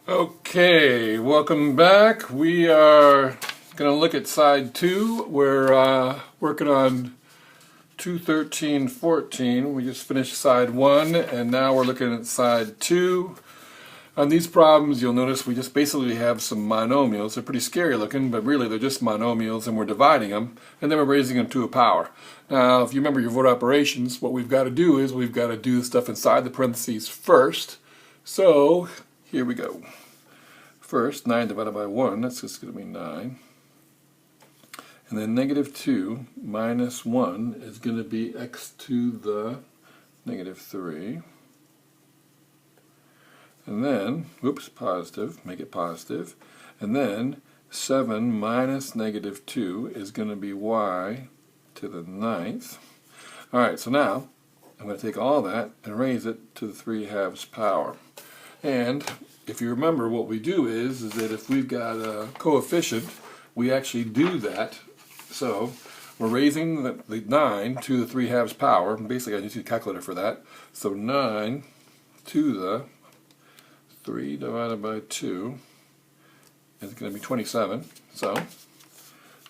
Okay, welcome back. We are going to look at side 2. We're working on 21314. We just finished side 1 and now we're looking at side 2. On these problems you'll notice we just basically have some monomials. They're pretty scary looking, but really they're just monomials, and we're dividing them and then we're raising them to a power. Now if you remember your vote operations, what we've got to do is we've got to do the stuff inside the parentheses first. So here we go. First, 9 divided by 1, that's just going to be 9. And then negative 2 minus 1 is going to be x to the negative 3. And then, oops, positive, make it positive. And then 7 minus negative 2 is going to be y to the 9th. Alright, so now I'm going to take all that and raise it to the 3/2 power. And if you remember, what we do is that if we've got a coefficient, we actually do that. So we're raising the 9 to the 3/2 power. Basically, I just need a calculator for that. So 9 to the 3 divided by 2 is going to be 27. So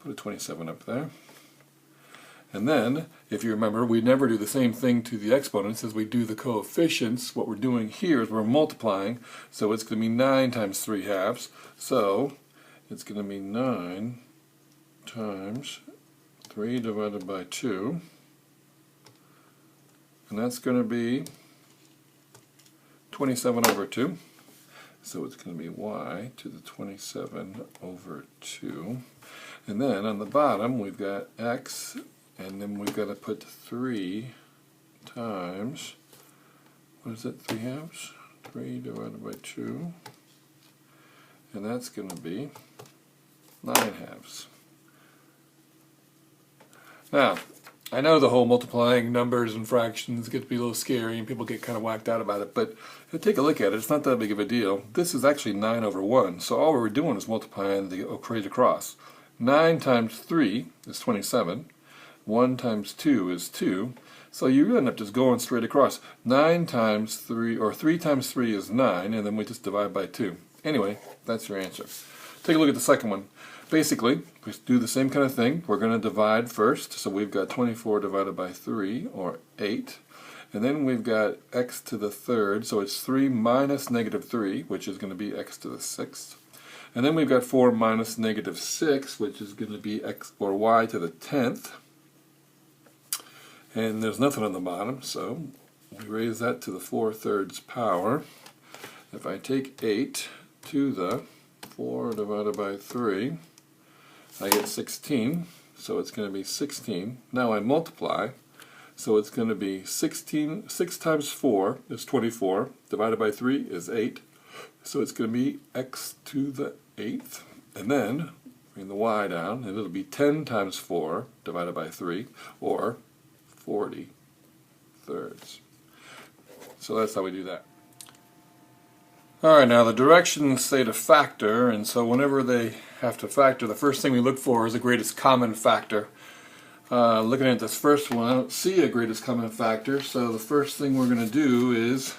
put a 27 up there. And then, if you remember, we never do the same thing to the exponents as we do the coefficients. What we're doing here is we're multiplying, so it's going to be 9 times 3/2. So it's going to be 9 times 3 divided by 2, and that's going to be 27 over 2. So it's going to be y to the 27 over 2. And then on the bottom we've got x, and then we've got to put 3 times, what is it, 3/2? 3 divided by 2. And that's going to be 9/2. Now, I know the whole multiplying numbers and fractions get to be a little scary and people get kind of whacked out about it, but if you take a look at it, it's not that big of a deal. This is actually 9 over 1, so all we're doing is multiplying the equation across. 9 times 3 is 27. 1 times 2 is 2. So you end up just going straight across. 9 times 3, or 3 times 3 is 9, and then we just divide by 2. Anyway, that's your answer. Take a look at the second one. Basically, we do the same kind of thing. We're going to divide first, so we've got 24 divided by 3, or 8. And then we've got x to the 3rd, so it's 3 minus negative 3, which is going to be x to the 6th. And then we've got 4 minus negative 6, which is going to be x or y to the 10th. And there's nothing on the bottom, so we raise that to the 4/3 power. If I take 8 to the 4 divided by 3, I get 16, so it's going to be 16. Now I multiply, so it's going to be 16, 6 times 4 is 24, divided by 3 is 8, so it's going to be x to the 8th. And then bring the y down, and it'll be 10 times 4 divided by 3, or 40/3. So that's how we do that. Alright, now the directions say to factor, and so whenever they have to factor, the first thing we look for is the greatest common factor. Looking at this first one, I don't see a greatest common factor, so the first thing we're going to do is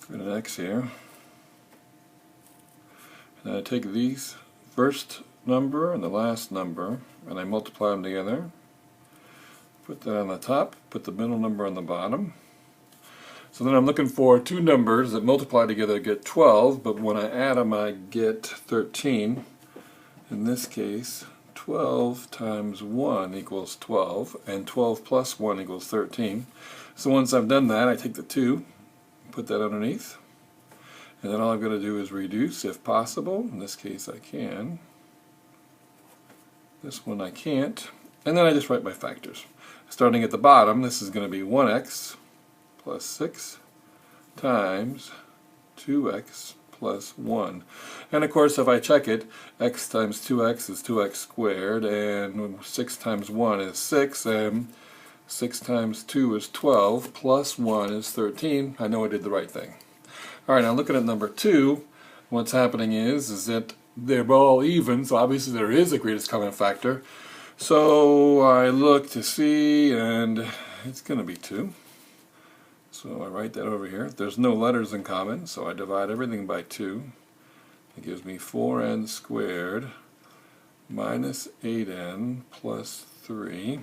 put an x here. And I take these first number and the last number, and I multiply them together. Put that on the top, put the middle number on the bottom. So then I'm looking for two numbers that multiply together to get 12, but when I add them I get 13. In this case, 12 times 1 equals 12, and 12 plus 1 equals 13. So once I've done that, I take the 2, put that underneath, and then all I've got to do is reduce if possible. In this case I can. This one I can't. And then I just write my factors. Starting at the bottom, this is going to be 1x plus 6 times 2x plus 1. And of course, if I check it, x times 2x is 2x squared, and 6 times 1 is 6, and 6 times 2 is 12, plus 1 is 13. I know I did the right thing. Alright, now looking at number 2, what's happening is that they're all even, so obviously there is a greatest common factor. So I look to see, and it's going to be 2. So I write that over here. There's no letters in common, so I divide everything by 2. It gives me 4n squared minus 8n plus 3.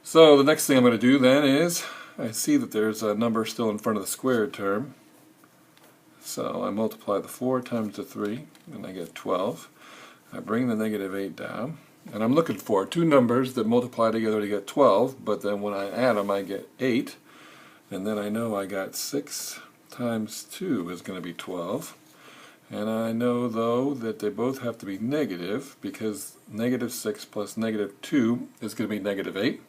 So the next thing I'm going to do then is, I see that there's a number still in front of the squared term. So I multiply the 4 times the 3, and I get 12. I bring the negative 8 down, and I'm looking for two numbers that multiply together to get 12, but then when I add them I get 8, and then I know I got 6 times 2 is going to be 12. And I know, though, that they both have to be negative, because negative 6 plus negative 2 is going to be negative 8.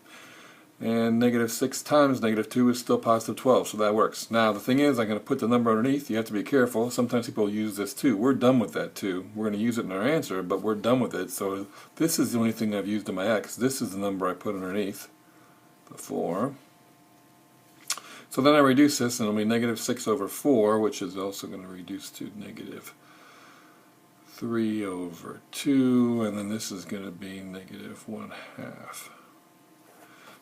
And negative 6 times negative 2 is still positive 12, so that works. Now, the thing is, I'm going to put the number underneath. You have to be careful. Sometimes people use this too. We're done with that too. We're going to use it in our answer, but we're done with it. So this is the only thing I've used in my x. This is the number I put underneath, the 4. So then I reduce this, and it'll be negative 6 over 4, which is also going to reduce to negative 3 over 2, and then this is going to be negative 1/2.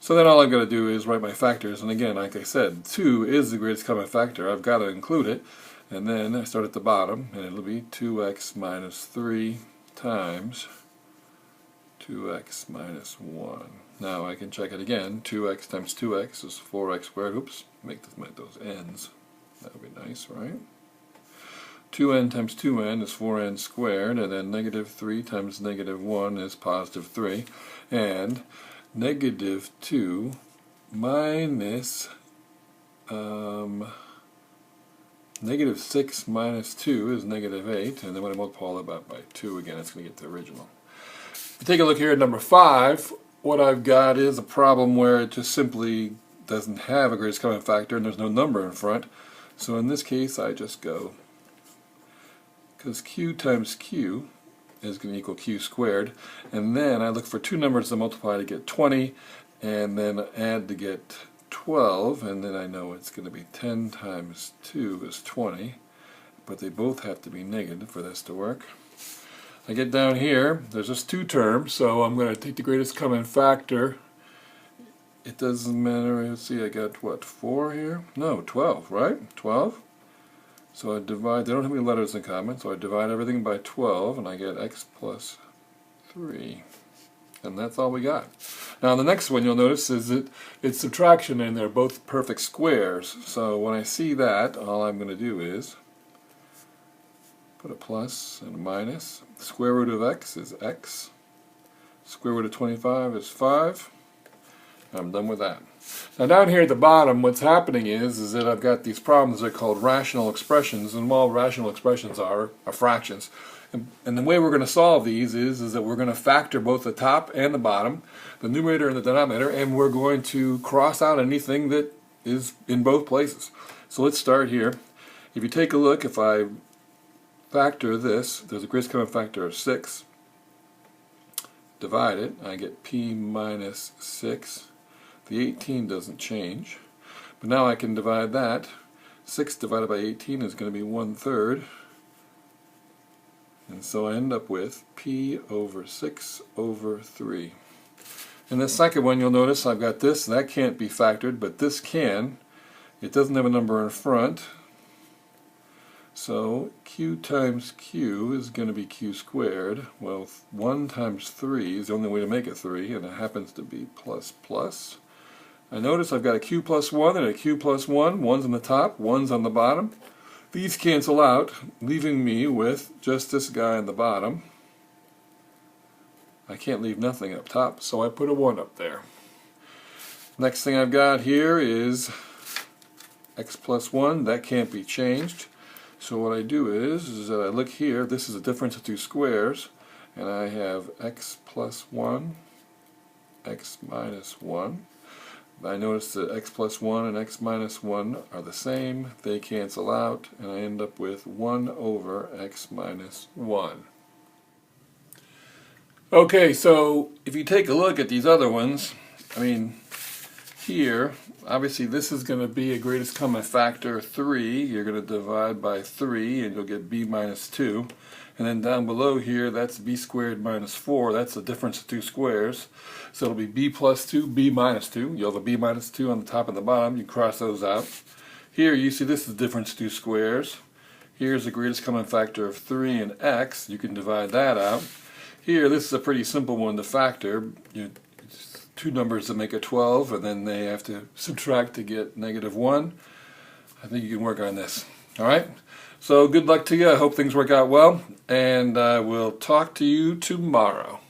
So then all I've got to do is write my factors, and again, like I said, 2 is the greatest common factor. I've got to include it, and then I start at the bottom, and it'll be 2x minus 3 times 2x minus 1. Now I can check it again. 2x times 2x is 4x squared. Oops, make those n's. That would be nice, right? 2n times 2n is 4n squared, and then negative 3 times negative 1 is positive 3. And negative 2 minus negative 6 minus 2 is negative 8, and then when I multiply all that by 2 again, it's going to get the original. If you take a look here at number 5, what I've got is a problem where it just simply doesn't have a greatest common factor and there's no number in front. So in this case I just go, because q times q is going to equal q squared, and then I look for two numbers to multiply to get 20, and then add to get 12, and then I know it's going to be 10 times 2 is 20, but they both have to be negative for this to work. I get down here, there's just two terms, so I'm going to take the greatest common factor. It doesn't matter, let's see, I got what, 4 here? No, 12, right? 12? So I divide, they don't have any letters in common, so I divide everything by 12, and I get x plus 3. And that's all we got. Now the next one you'll notice is that it's subtraction, and they're both perfect squares. So when I see that, all I'm going to do is put a plus and a minus. The square root of x is x. Square root of 25 is 5. I'm done with that. Now down here at the bottom, what's happening is that I've got these problems that are called rational expressions, and all rational expressions are fractions. And the way we're going to solve these is that we're going to factor both the top and the bottom, the numerator and the denominator, and we're going to cross out anything that is in both places. So let's start here. If you take a look, if I factor this, there's a greatest common factor of 6. Divide it, I get p minus 6. The 18 doesn't change. But now I can divide that. 6 divided by 18 is going to be 1/3. And so I end up with p over 6 over 3. In the second one you'll notice I've got this. That can't be factored, but this can. It doesn't have a number in front. So q times q is going to be q squared. Well, 1 times 3 is the only way to make it 3, and it happens to be plus plus. I notice I've got a q plus 1 and a q plus 1. One's on the top, one's on the bottom. These cancel out, leaving me with just this guy on the bottom. I can't leave nothing up top, so I put a 1 up there. Next thing I've got here is x plus 1. That can't be changed. So what I do is that I look here. This is a difference of two squares, and I have x plus 1, x minus 1. I notice that x plus 1 and x minus 1 are the same. They cancel out, and I end up with 1 over x minus 1. Okay, so if you take a look at these other ones, I mean, here, obviously this is going to be a greatest common factor 3. You're going to divide by 3 and you'll get b minus 2. And then down below here, that's b squared minus 4. That's the difference of two squares. So it'll be b plus 2, b minus 2. You'll have a b minus 2 on the top and the bottom. You cross those out. Here you see this is the difference of two squares. Here's the greatest common factor of 3 and x. You can divide that out. Here, this is a pretty simple one to factor. Two numbers that make a 12, and then they have to subtract to get -1. I think you can work on this. All right? So good luck to you. I hope things work out well, and I will talk to you tomorrow.